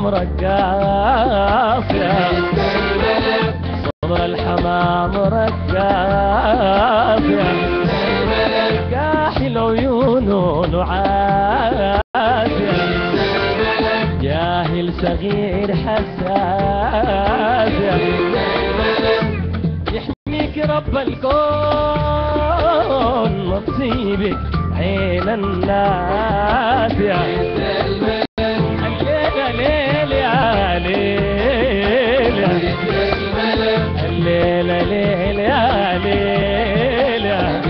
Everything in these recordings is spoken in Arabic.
رقاص يا صدر الحمام رقاص يا كاحل عيونه نعاس يا جاهل صغير حساس يا يحميك رب الكون نصيبك عين الناس يا الليل يا ليل الليل ليل يا ليل يا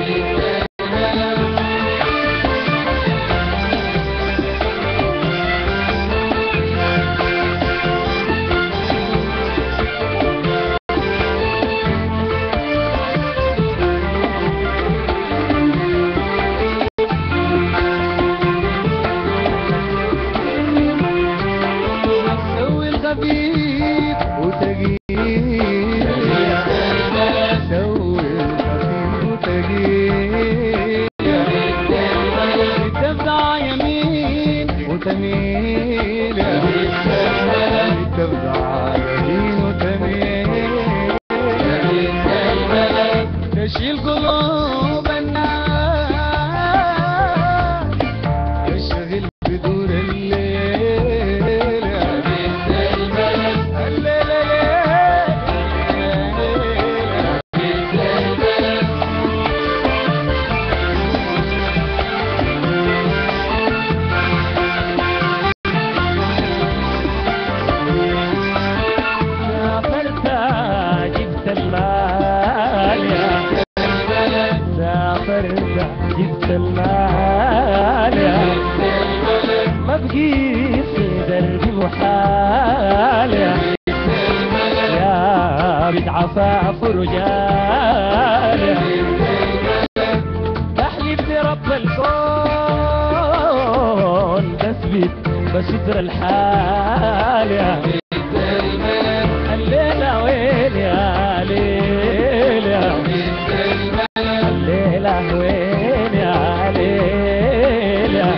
تشيل قلوب الناس يشغل بدور الليل الليل جبت المال يا ما بقيت في دربي محال يا بيت عفاف رجال تحلف برب الكون تثبت بستر الحال يا الليلة وين يا ليل يا الليلة وين يا ليل يا